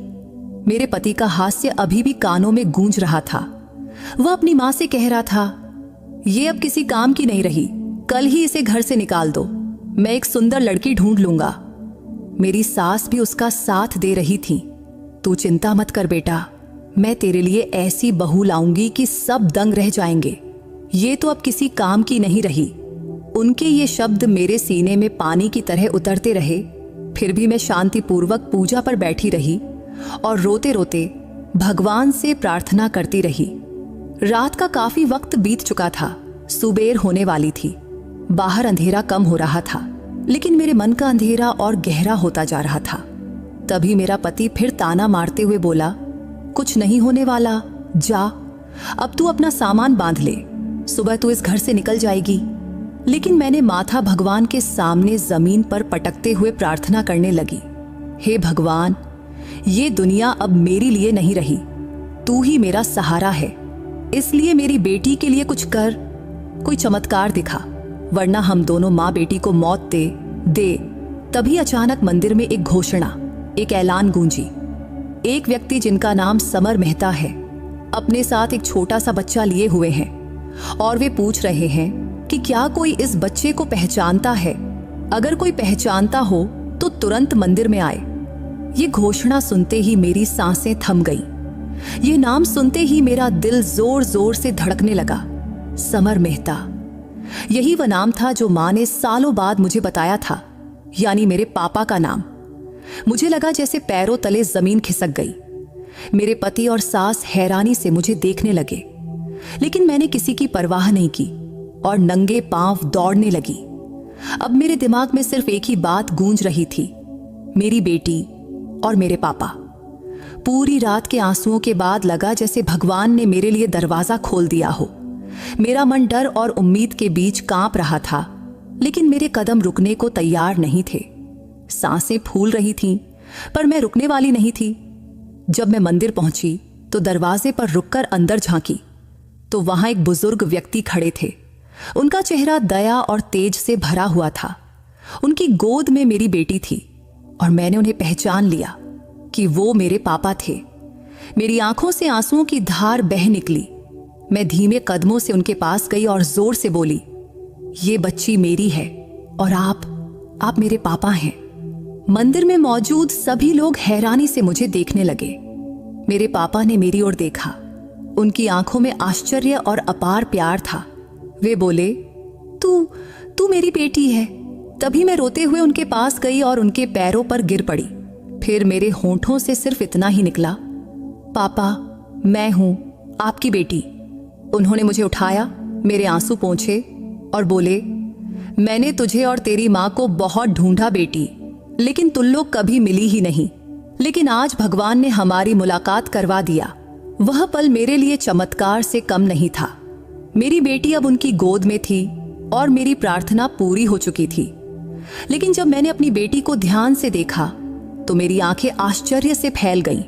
[SPEAKER 1] मेरे पति का हास्य अभी भी कानों में गूंज रहा था। वह अपनी मां से कह रहा था, ये अब किसी काम की नहीं रही, कल ही इसे घर से निकाल दो, मैं एक सुंदर लड़की ढूंढ लूंगा। मेरी सास भी उसका साथ दे रही थी। तू चिंता मत कर बेटा, मैं तेरे लिए ऐसी बहू लाऊंगी कि सब दंग रह जाएंगे। ये तो अब किसी काम की नहीं रही। उनके ये शब्द मेरे सीने में पानी की तरह उतरते रहे। फिर भी मैं शांतिपूर्वक पूजा पर बैठी रही और रोते रोते भगवान से प्रार्थना करती रही। रात का काफी वक्त बीत चुका था, सुबेर होने वाली थी। बाहर अंधेरा कम हो रहा था, लेकिन मेरे मन का अंधेरा और गहरा होता जा रहा था। तभी मेरा पति फिर ताना मारते हुए बोला, कुछ नहीं होने वाला, जा, अब तू अपना सामान बांध ले, सुबह तू इस घर से निकल जाएगी। लेकिन मैंने माथा भगवान के सामने जमीन पर पटकते हुए प्रार्थना करने लगी, हे भगवान, ये दुनिया अब मेरे लिए नहीं रही, तू ही मेरा सहारा है, इसलिए मेरी बेटी के लिए कुछ कर, कोई चमत्कार दिखा, वरना हम दोनों माँ बेटी को मौत दे। तभी अचानक मंदिर में एक घोषणा, एक ऐलान गूंजी। एक व्यक्ति जिनका नाम समर मेहता है, अपने साथ एक छोटा सा बच्चा लिए हुए हैं और वे पूछ रहे हैं कि क्या कोई इस बच्चे को पहचानता है? अगर कोई पहचानता हो तो तुरंत मंदिर में आए। ये घोषणा सुनते ही मेरी सांसें थम गई। ये नाम सुनते ही मेरा दिल जोर जोर से धड़कने लगा। समर मेहता, यही वह नाम था जो मां ने सालों बाद मुझे बताया था, यानी मेरे पापा का नाम। मुझे लगा जैसे पैरों तले जमीन खिसक गई। मेरे पति और सास हैरानी से मुझे देखने लगे, लेकिन मैंने किसी की परवाह नहीं की और नंगे पांव दौड़ने लगी। अब मेरे दिमाग में सिर्फ एक ही बात गूंज रही थी, मेरी बेटी और मेरे पापा। पूरी रात के आंसुओं के बाद लगा जैसे भगवान ने मेरे लिए दरवाजा खोल दिया हो। मेरा मन डर और उम्मीद के बीच कांप रहा था, लेकिन मेरे कदम रुकने को तैयार नहीं थे। सांसें फूल रही थीं, पर मैं रुकने वाली नहीं थी। जब मैं मंदिर पहुंची तो दरवाजे पर रुककर अंदर झांकी तो वहां एक बुजुर्ग व्यक्ति खड़े थे। उनका चेहरा दया और तेज से भरा हुआ था। उनकी गोद में मेरी बेटी थी और मैंने उन्हें पहचान लिया कि वो मेरे पापा थे। मेरी आंखों से आंसुओं की धार बह निकली। मैं धीमे कदमों से उनके पास गई और जोर से बोली, ये बच्ची मेरी है और आप मेरे पापा हैं। मंदिर में मौजूद सभी लोग हैरानी से मुझे देखने लगे। मेरे पापा ने मेरी ओर देखा। उनकी आंखों में आश्चर्य और अपार प्यार था। वे बोले, तू मेरी बेटी है। तभी मैं रोते हुए उनके पास गई और उनके पैरों पर गिर पड़ी। फिर मेरे होंठों से सिर्फ इतना ही निकला, पापा, मैं हूं आपकी बेटी। उन्होंने मुझे उठाया, मेरे आंसू पोंछे और बोले, मैंने तुझे और तेरी मां को बहुत ढूंढा बेटी, लेकिन तुम लोग कभी मिली ही नहीं। लेकिन आज भगवान ने हमारी मुलाकात करवा दिया। वह पल मेरे लिए चमत्कार से कम नहीं था। मेरी बेटी अब उनकी गोद में थी और मेरी प्रार्थना पूरी हो चुकी थी। लेकिन जब मैंने अपनी बेटी को ध्यान से देखा तो मेरी आंखें आश्चर्य से फैल गईं।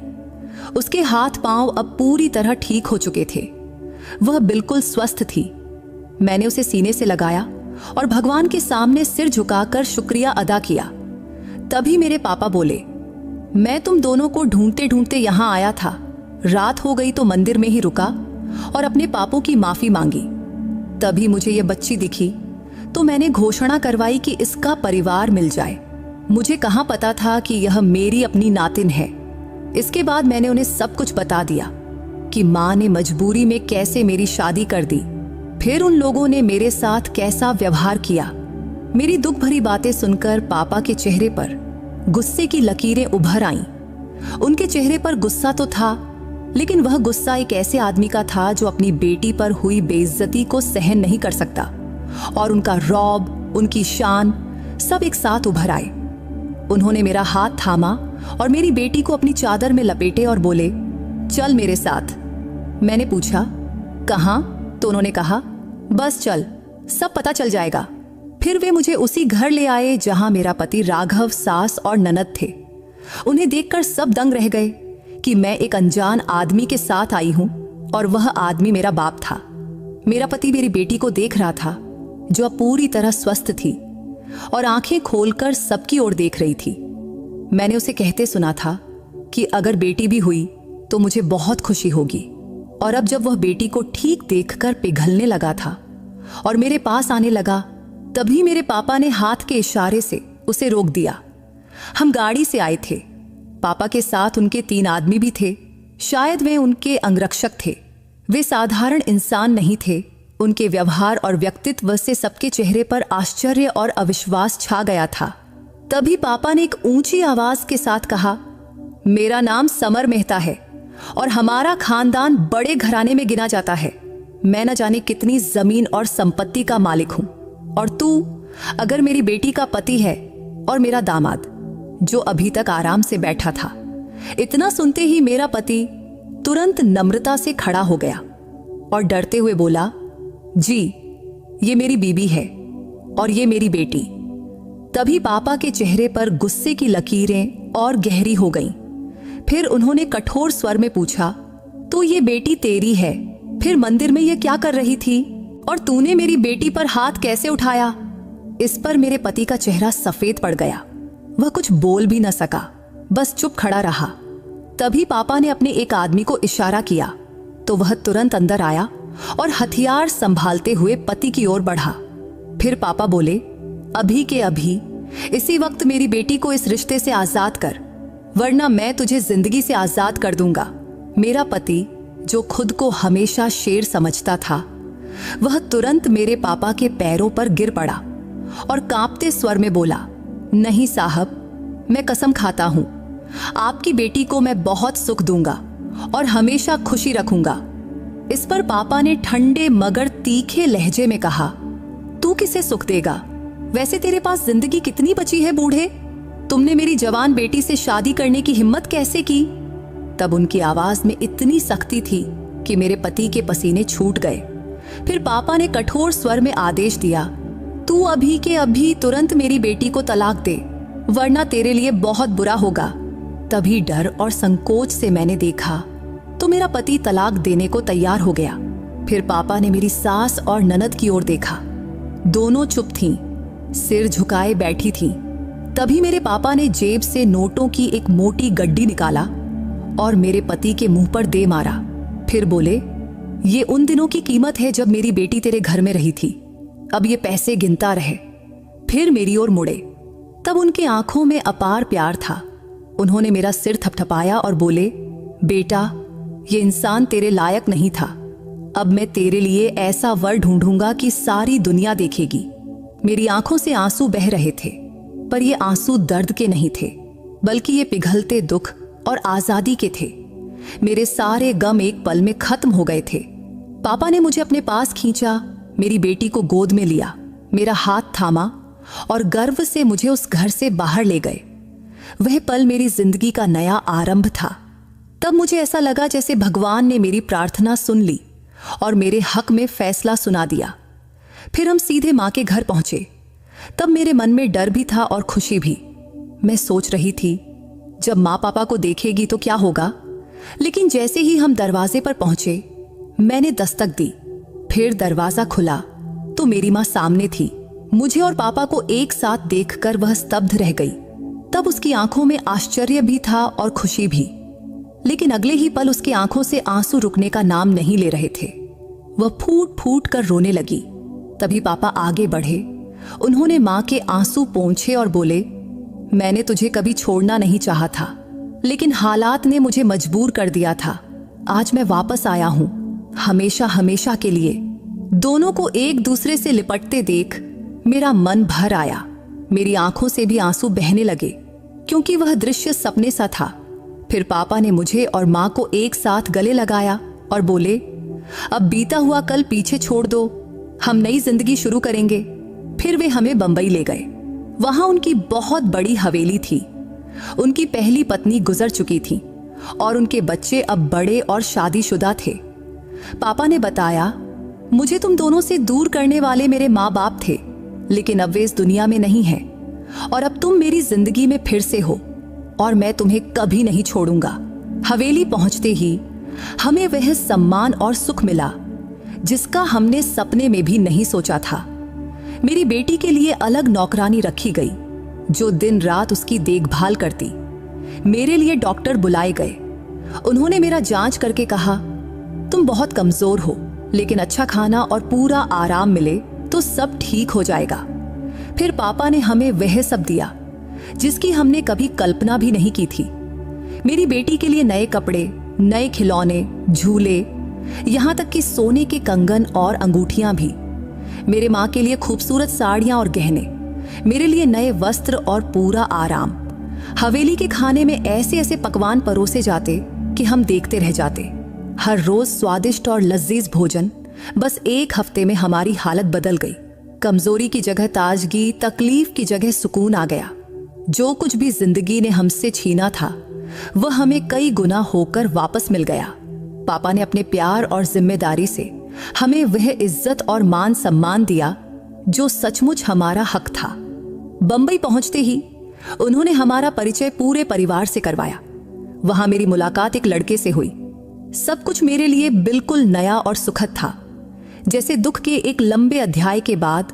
[SPEAKER 1] उसके हाथ पांव अब पूरी तरह ठीक हो चुके थे। वह बिल्कुल स्वस्थ थी। मैंने उसे सीने से लगाया और भगवान के सामने सिर झुकाकर शुक्रिया अदा किया। तभी मेरे पापा बोले, मैं तुम दोनों को ढूंढते ढूंढते यहां आया था। रात हो गई तो मंदिर में ही रुका और अपने पापों की माफी मांगी। तभी मुझे यह बच्ची दिखी तो मैंने घोषणा करवाई कि इसका परिवार मिल जाए। मुझे कहां पता था कि यह मेरी अपनी नातिन है। इसके बाद मैंने उन्हें सब कुछ बता दिया कि माँ ने मजबूरी में कैसे मेरी शादी कर दी, फिर उन लोगों ने मेरे साथ कैसा व्यवहार किया। मेरी दुख भरी बातें सुनकर पापा के चेहरे पर गुस्से की लकीरें उभर आईं। उनके चेहरे पर गुस्सा तो था, लेकिन वह गुस्सा एक ऐसे आदमी का था जो अपनी बेटी पर हुई बेइज्जती को सहन नहीं कर सकता, और उनका रौब, उनकी शान सब एक साथ उभर आए। उन्होंने मेरा हाथ थामा और मेरी बेटी को अपनी चादर में लपेटे और बोले, चल मेरे साथ। मैंने पूछा, कहाँ? तो उन्होंने कहा, बस चल, सब पता चल जाएगा। फिर वे मुझे उसी घर ले आए जहां मेरा पति राघव, सास और ननद थे। उन्हें देखकर सब दंग रह गए कि मैं एक अनजान आदमी के साथ आई हूं और वह आदमी मेरा बाप था। मेरा पति मेरी बेटी को देख रहा था, जो अब पूरी तरह स्वस्थ थी और आंखें खोलकर सबकी ओर देख रही थी। मैंने उसे कहते सुना था कि अगर बेटी भी हुई तो मुझे बहुत खुशी होगी। और अब जब वह बेटी को ठीक देखकर पिघलने लगा था और मेरे पास आने लगा, तभी मेरे पापा ने हाथ के इशारे से उसे रोक दिया। हम गाड़ी से आए थे। पापा के साथ उनके 3 आदमी भी थे। शायद वे उनके अंगरक्षक थे। वे साधारण इंसान नहीं थे। उनके व्यवहार और व्यक्तित्व से सबके चेहरे पर आश्चर्य और अविश्वास छा गया था। तभी पापा ने एक ऊंची आवाज के साथ कहा, मेरा नाम समर मेहता है और हमारा खानदान बड़े घराने में गिना जाता है। मैं न जाने कितनी जमीन और संपत्ति का मालिक हूं, और तू अगर मेरी बेटी का पति है और मेरा दामाद, जो अभी तक आराम से बैठा था। इतना सुनते ही मेरा पति तुरंत नम्रता से खड़ा हो गया और डरते हुए बोला, जी, ये मेरी बीबी है और ये मेरी बेटी। तभी पापा के चेहरे पर गुस्से की लकीरें और गहरी हो गईं। फिर उन्होंने कठोर स्वर में पूछा, तो ये बेटी तेरी है, फिर मंदिर में ये क्या कर रही थी और तूने मेरी बेटी पर हाथ कैसे उठाया? इस पर मेरे पति का चेहरा सफेद पड़ गया। वह कुछ बोल भी न सका, बस चुप खड़ा रहा। तभी पापा ने अपने एक आदमी को इशारा किया तो वह तुरंत अंदर आया और हथियार संभालते हुए पति की ओर बढ़ा। फिर पापा बोले, अभी के अभी इसी वक्त मेरी बेटी को इस रिश्ते से आजाद कर, वरना मैं तुझे जिंदगी से आजाद कर दूंगा। मेरा पति, जो खुद को हमेशा शेर समझता था, वह तुरंत मेरे पापा के पैरों पर गिर पड़ा और कांपते स्वर में बोला, नहीं साहब, मैं कसम खाता हूं, आपकी बेटी को मैं बहुत सुख दूंगा और हमेशा खुशी रखूंगा। इस पर पापा ने ठंडे मगर तीखे लहजे में कहा, तू किसे सुख देगा? वैसे तेरे पास जिंदगी कितनी बची है बूढ़े? तुमने मेरी जवान बेटी से शादी करने की हिम्मत कैसे की? तब उनकी आवाज में इतनी सख्ती थी कि मेरे पति के पसीने छूट गए। फिर पापा ने कठोर स्वर में आदेश दिया, तू अभी के अभी तुरंत मेरी बेटी को तलाक दे, वरना तेरे लिए बहुत बुरा होगा। तभी डर और संकोच से मैंने देखा तो मेरा पति तलाक देने को तैयार हो गया। फिर पापा ने मेरी सास और ननद की ओर देखा। दोनों चुप थीं, सिर झुकाए बैठी थीं। तभी मेरे पापा ने जेब से नोटों की एक मोटी गड्डी निकाला और मेरे पति के मुंह पर दे मारा। फिर बोले, ये उन दिनों की कीमत है जब मेरी बेटी तेरे घर में रही थी, अब ये पैसे गिनता रहे। फिर मेरी ओर मुड़े। तब उनकी आंखों में अपार प्यार था। उन्होंने मेरा सिर थपथपाया और बोले, बेटा, ये इंसान तेरे लायक नहीं था। अब मैं तेरे लिए ऐसा वर ढूंढूंगा कि सारी दुनिया देखेगी। मेरी आंखों से आंसू बह रहे थे, पर ये आंसू दर्द के नहीं थे, बल्कि ये पिघलते दुख और आजादी के थे। मेरे सारे गम एक पल में खत्म हो गए थे। पापा ने मुझे अपने पास खींचा, मेरी बेटी को गोद में लिया, मेरा हाथ थामा और गर्व से मुझे उस घर से बाहर ले गए। वह पल मेरी जिंदगी का नया आरंभ था। तब मुझे ऐसा लगा जैसे भगवान ने मेरी प्रार्थना सुन ली और मेरे हक में फैसला सुना दिया। फिर हम सीधे माँ के घर पहुंचे। तब मेरे मन में डर भी था और खुशी भी। मैं सोच रही थी जब माँ पापा को देखेगी तो क्या होगा। लेकिन जैसे ही हम दरवाजे पर पहुंचे, मैंने दस्तक दी। फिर दरवाजा खुला तो मेरी माँ सामने थी। मुझे और पापा को एक साथ देखकर वह स्तब्ध रह गई। तब उसकी आंखों में आश्चर्य भी था और खुशी भी, लेकिन अगले ही पल उसकी आंखों से आंसू रुकने का नाम नहीं ले रहे थे। वह फूट फूट कर रोने लगी। तभी पापा आगे बढ़े। उन्होंने माँ के आंसू पोंछे और बोले, मैंने तुझे कभी छोड़ना नहीं चाहा था, लेकिन हालात ने मुझे मजबूर कर दिया था। आज मैं वापस आया हूं, हमेशा हमेशा के लिए। दोनों को एक दूसरे से लिपटते देख मेरा मन भर आया। मेरी आंखों से भी आंसू बहने लगे, क्योंकि वह दृश्य सपने सा था। फिर पापा ने मुझे और माँ को एक साथ गले लगाया और बोले, अब बीता हुआ कल पीछे छोड़ दो, हम नई जिंदगी शुरू करेंगे। फिर वे हमें बंबई ले गए। वहां उनकी बहुत बड़ी हवेली थी। उनकी पहली पत्नी गुजर चुकी थी और उनके बच्चे अब बड़े और शादीशुदा थे। पापा ने बताया, मुझे तुम दोनों से दूर करने वाले मेरे माँ बाप थे, लेकिन अब वे इस दुनिया में नहीं हैं और अब तुम मेरी जिंदगी में फिर से हो और मैं तुम्हें कभी नहीं छोड़ूंगा। हवेली पहुंचते ही हमें वह सम्मान और सुख मिला जिसका हमने सपने में भी नहीं सोचा था। मेरी बेटी के लिए अलग नौकरानी रखी गई जो दिन रात उसकी देखभाल करती। मेरे लिए डॉक्टर बुलाए गए। उन्होंने मेरा जांच करके कहा, तुम बहुत कमजोर हो, लेकिन अच्छा खाना और पूरा आराम मिले तो सब ठीक हो जाएगा। फिर पापा ने हमें वह सब दिया जिसकी हमने कभी कल्पना भी नहीं की थी। मेरी बेटी के लिए नए कपड़े, नए खिलौने, झूले, यहाँ तक कि सोने के कंगन और अंगूठियां भी। मेरे माँ के लिए खूबसूरत साड़ियां और गहने, मेरे लिए नए वस्त्र और पूरा आराम। हवेली के खाने में ऐसे ऐसे पकवान परोसे जाते कि हम देखते रह जाते। हर रोज स्वादिष्ट और लजीज भोजन। बस एक हफ्ते में हमारी हालत बदल गई। कमजोरी की जगह ताजगी, तकलीफ की जगह सुकून आ गया। जो कुछ भी जिंदगी ने हमसे छीना था वह हमें कई गुना होकर वापस मिल गया। पापा ने अपने प्यार और जिम्मेदारी से हमें वह इज्जत और मान सम्मान दिया जो सचमुच हमारा हक था। बंबई पहुंचते ही उन्होंने हमारा परिचय पूरे परिवार से करवाया। वहां मेरी मुलाकात एक लड़के से हुई। सब कुछ मेरे लिए बिल्कुल नया और सुखद था। जैसे दुख के एक लंबे अध्याय के बाद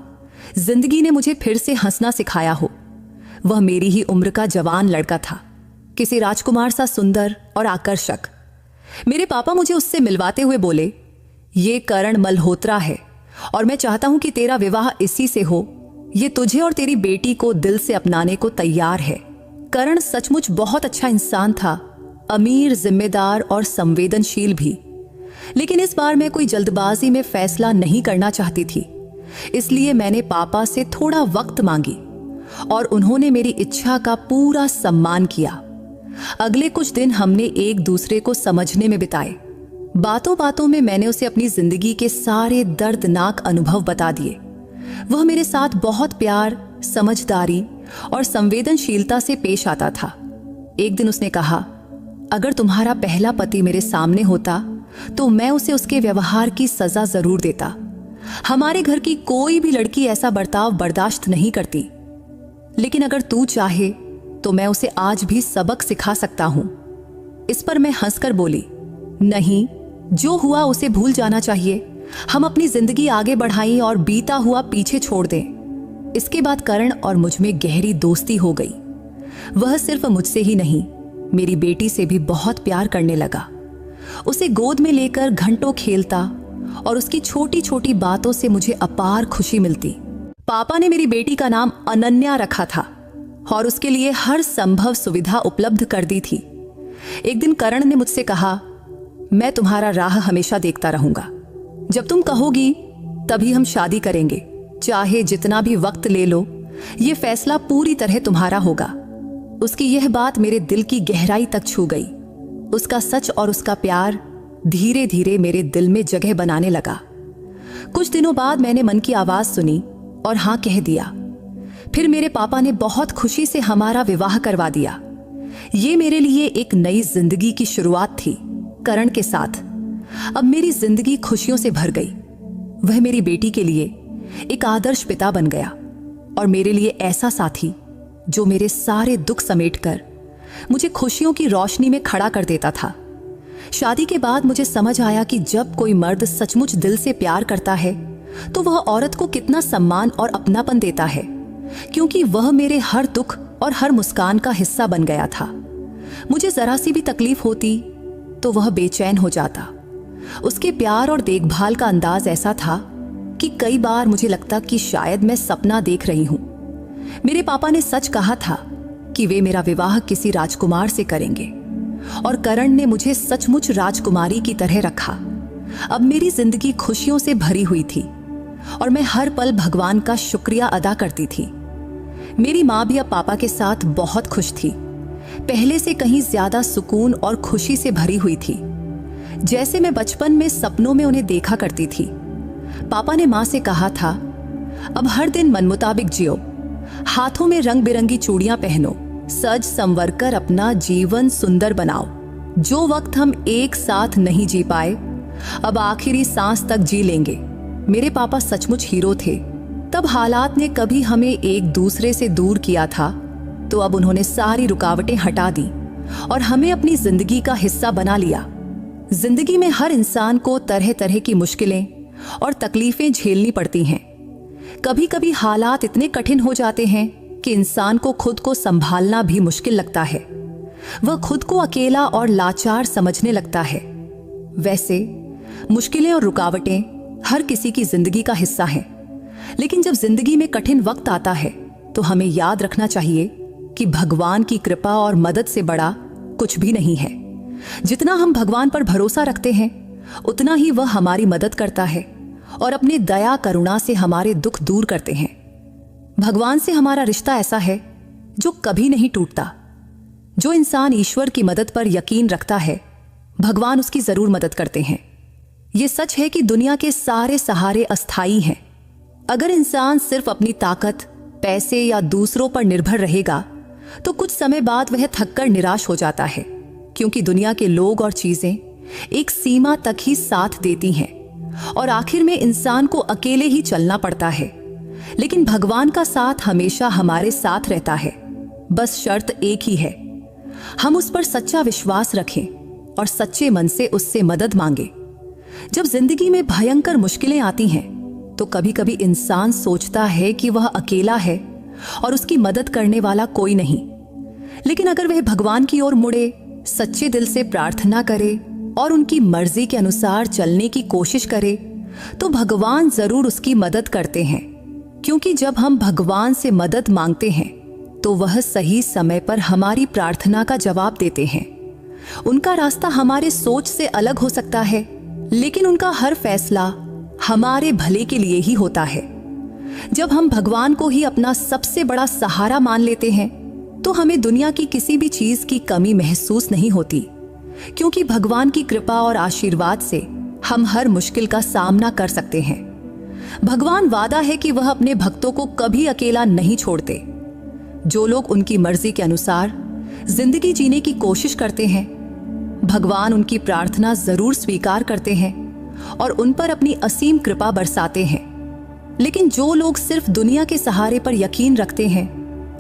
[SPEAKER 1] जिंदगी ने मुझे फिर से हंसना सिखाया हो। वह मेरी ही उम्र का जवान लड़का था, किसी राजकुमार सा सुंदर और आकर्षक। मेरे पापा मुझे उससे मिलवाते हुए बोले, ये करण मल्होत्रा है और मैं चाहता हूं कि तेरा विवाह इसी से हो। ये तुझे और तेरी बेटी को दिल से अपनाने को तैयार है। करण सचमुच बहुत अच्छा इंसान था, अमीर, जिम्मेदार और संवेदनशील भी। लेकिन इस बार मैं कोई जल्दबाजी में फैसला नहीं करना चाहती थी, इसलिए मैंने पापा से थोड़ा वक्त मांगी और उन्होंने मेरी इच्छा का पूरा सम्मान किया। अगले कुछ दिन हमने एक दूसरे को समझने में बिताए। बातों बातों में मैंने उसे अपनी जिंदगी के सारे दर्दनाक अनुभव बता दिए। वह मेरे साथ बहुत प्यार, समझदारी और संवेदनशीलता से पेश आता था। एक दिन उसने कहा, अगर तुम्हारा पहला पति मेरे सामने होता तो मैं उसे उसके व्यवहार की सजा जरूर देता। हमारे घर की कोई भी लड़की ऐसा बर्ताव बर्दाश्त नहीं करती, लेकिन अगर तू चाहे तो मैं उसे आज भी सबक सिखा सकता हूं। इस पर मैं हंसकर बोली, नहीं, जो हुआ उसे भूल जाना चाहिए। हम अपनी जिंदगी आगे बढ़ाएं और बीता हुआ पीछे छोड़ दें। इसके बाद करण और मुझ में गहरी दोस्ती हो गई। वह सिर्फ मुझसे ही नहीं, मेरी बेटी से भी बहुत प्यार करने लगा। उसे गोद में लेकर घंटों खेलता और उसकी छोटी छोटी बातों से मुझे अपार खुशी मिलती। पापा ने मेरी बेटी का नाम अनन्या रखा था और उसके लिए हर संभव सुविधा उपलब्ध कर दी थी। एक दिन करण ने मुझसे कहा, मैं तुम्हारा राह हमेशा देखता रहूंगा। जब तुम कहोगी तभी हम शादी करेंगे। चाहे जितना भी वक्त ले लो, ये फैसला पूरी तरह तुम्हारा होगा। उसकी यह बात मेरे दिल की गहराई तक छू गई। उसका सच और उसका प्यार धीरे धीरे मेरे दिल में जगह बनाने लगा। कुछ दिनों बाद मैंने मन की आवाज सुनी और हाँ कह दिया। फिर मेरे पापा ने बहुत खुशी से हमारा विवाह करवा दिया। ये मेरे लिए एक नई जिंदगी की शुरुआत थी, करण के साथ। अब मेरी जिंदगी खुशियों से भर गई। वह मेरी बेटी के लिए एक आदर्श पिता बन गया और मेरे लिए ऐसा साथी जो मेरे सारे दुख समेटकर मुझे खुशियों की रोशनी में खड़ा कर देता था। शादी के बाद मुझे समझ आया कि जब कोई मर्द सचमुच दिल से प्यार करता है तो वह औरत को कितना सम्मान और अपनापन देता है, क्योंकि वह मेरे हर दुख और हर मुस्कान का हिस्सा बन गया था। मुझे जरा सी भी तकलीफ होती तो वह बेचैन हो जाता। उसके प्यार और देखभाल का अंदाज ऐसा था कि कई बार मुझे लगता कि शायद मैं सपना देख रही हूं। मेरे पापा ने सच कहा था कि वे मेरा विवाह किसी राजकुमार से करेंगे, और करण ने मुझे सचमुच राजकुमारी की तरह रखा। अब मेरी जिंदगी खुशियों से भरी हुई थी और मैं हर पल भगवान का शुक्रिया अदा करती थी। मेरी माँ भी अब पापा के साथ बहुत खुश थी, पहले से कहीं ज्यादा सुकून और खुशी से भरी हुई थी, जैसे मैं बचपन में सपनों में उन्हें देखा करती थी। पापा ने माँ से कहा था, अब हर दिन मन मुताबिक जियो, हाथों में रंग बिरंगी चूड़ियां पहनो, सज संवर कर अपना जीवन सुंदर बनाओ। जो वक्त हम एक साथ नहीं जी पाए, अब आखिरी सांस तक जी लेंगे। मेरे पापा सचमुच हीरो थे। तब हालात ने कभी हमें एक दूसरे से दूर किया था, तो अब उन्होंने सारी रुकावटें हटा दी और हमें अपनी जिंदगी का हिस्सा बना लिया। जिंदगी में हर इंसान को तरह तरह की मुश्किलें और तकलीफें झेलनी पड़ती हैं। कभी कभी हालात इतने कठिन हो जाते हैं कि इंसान को खुद को संभालना भी मुश्किल लगता है। वह खुद को अकेला और लाचार समझने लगता है। वैसे मुश्किलें और रुकावटें हर किसी की जिंदगी का हिस्सा हैं, लेकिन जब जिंदगी में कठिन वक्त आता है तो हमें याद रखना चाहिए कि भगवान की कृपा और मदद से बड़ा कुछ भी नहीं है। जितना हम भगवान पर भरोसा रखते हैं, उतना ही वह हमारी मदद करता है और अपने दया करुणा से हमारे दुख दूर करते हैं। भगवान से हमारा रिश्ता ऐसा है जो कभी नहीं टूटता। जो इंसान ईश्वर की मदद पर यकीन रखता है, भगवान उसकी जरूर मदद करते हैं। ये सच है कि दुनिया के सारे सहारे अस्थायी हैं। अगर इंसान सिर्फ अपनी ताकत, पैसे या दूसरों पर निर्भर रहेगा तो कुछ समय बाद वह थककर निराश हो जाता है, क्योंकि दुनिया के लोग और चीजें एक सीमा तक ही साथ देती हैं और आखिर में इंसान को अकेले ही चलना पड़ता है। लेकिन भगवान का साथ हमेशा हमारे साथ रहता है। बस शर्त एक ही है, हम उस पर सच्चा विश्वास रखें और सच्चे मन से उससे मदद मांगे। जब जिंदगी में भयंकर मुश्किलें आती हैं तो कभी कभी इंसान सोचता है कि वह अकेला है और उसकी मदद करने वाला कोई नहीं। लेकिन अगर वह भगवान की ओर मुड़े, सच्चे दिल से प्रार्थना करे और उनकी मर्जी के अनुसार चलने की कोशिश करे तो भगवान जरूर उसकी मदद करते हैं। क्योंकि जब हम भगवान से मदद मांगते हैं तो वह सही समय पर हमारी प्रार्थना का जवाब देते हैं। उनका रास्ता हमारे सोच से अलग हो सकता है, लेकिन उनका हर फैसला हमारे भले के लिए ही होता है। जब हम भगवान को ही अपना सबसे बड़ा सहारा मान लेते हैं तो हमें दुनिया की किसी भी चीज की कमी महसूस नहीं होती, क्योंकि भगवान की कृपा और आशीर्वाद से हम हर मुश्किल का सामना कर सकते हैं। भगवान वादा है कि वह अपने भक्तों को कभी अकेला नहीं छोड़ते। जो लोग उनकी मर्जी के अनुसार जिंदगी जीने की कोशिश करते हैं, भगवान उनकी प्रार्थना जरूर स्वीकार करते हैं और उन पर अपनी असीम कृपा बरसाते हैं। लेकिन जो लोग सिर्फ दुनिया के सहारे पर यकीन रखते हैं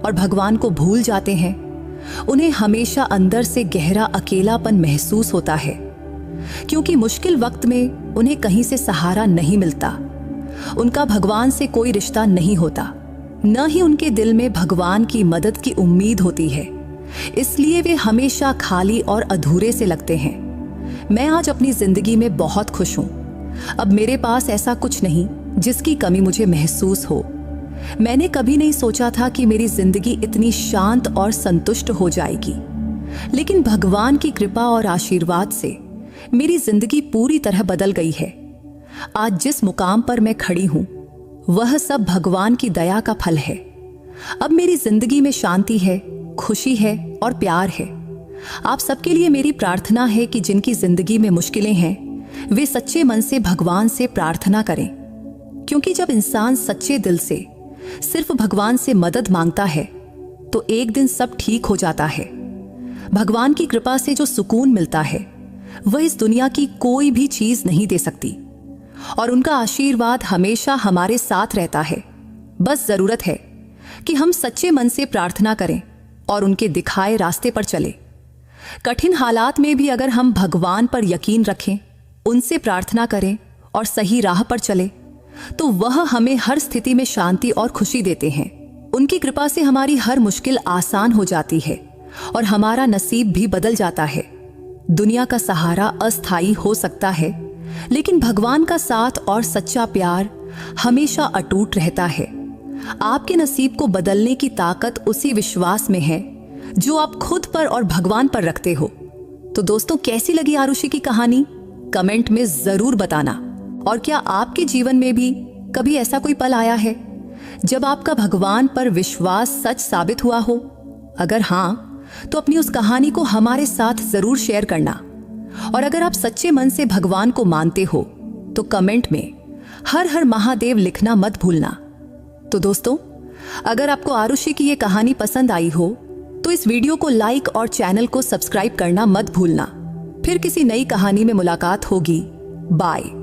[SPEAKER 1] और भगवान को भूल जाते हैं, उन्हें हमेशा अंदर से गहरा अकेलापन महसूस होता है, क्योंकि मुश्किल वक्त में उन्हें कहीं से सहारा नहीं मिलता। उनका भगवान से कोई रिश्ता नहीं होता, न ही उनके दिल में भगवान की मदद की उम्मीद होती है। इसलिए वे हमेशा खाली और अधूरे से लगते हैं। मैं आज अपनी जिंदगी में बहुत खुश हूं। अब मेरे पास ऐसा कुछ नहीं जिसकी कमी मुझे महसूस हो। मैंने कभी नहीं सोचा था कि मेरी जिंदगी इतनी शांत और संतुष्ट हो जाएगी, लेकिन भगवान की कृपा और आशीर्वाद से मेरी जिंदगी पूरी तरह बदल गई है। आज जिस मुकाम पर मैं खड़ी हूं, वह सब भगवान की दया का फल है। अब मेरी जिंदगी में शांति है, खुशी है और प्यार है। आप सबके लिए मेरी प्रार्थना है कि जिनकी जिंदगी में मुश्किलें हैं, वे सच्चे मन से भगवान से प्रार्थना करें, क्योंकि जब इंसान सच्चे दिल से सिर्फ भगवान से मदद मांगता है तो एक दिन सब ठीक हो जाता है। भगवान की कृपा से जो सुकून मिलता है वह इस दुनिया की कोई भी चीज नहीं दे सकती और उनका आशीर्वाद हमेशा हमारे साथ रहता है। बस जरूरत है कि हम सच्चे मन से प्रार्थना करें और उनके दिखाए रास्ते पर चले। कठिन हालात में भी अगर हम भगवान पर यकीन रखें, उनसे प्रार्थना करें और सही राह पर चले, तो वह हमें हर स्थिति में शांति और खुशी देते हैं। उनकी कृपा से हमारी हर मुश्किल आसान हो जाती है और हमारा नसीब भी बदल जाता है। दुनिया का सहारा अस्थायी हो सकता है, लेकिन भगवान का साथ और सच्चा प्यार हमेशा अटूट रहता है। आपके नसीब को बदलने की ताकत उसी विश्वास में है जो आप खुद पर और भगवान पर रखते हो। तो दोस्तों, कैसी लगी आरुषि की कहानी? कमेंट में जरूर बताना। और क्या आपके जीवन में भी कभी ऐसा कोई पल आया है जब आपका भगवान पर विश्वास सच साबित हुआ हो? अगर हाँ, तो अपनी उस कहानी को हमारे साथ जरूर शेयर करना। और अगर आप सच्चे मन से भगवान को मानते हो तो कमेंट में हर हर महादेव लिखना मत भूलना। तो दोस्तों, अगर आपको आरुषि की ये कहानी पसंद आई हो तो इस वीडियो को लाइक और चैनल को सब्सक्राइब करना मत भूलना। फिर किसी नई कहानी में मुलाकात होगी। बाय।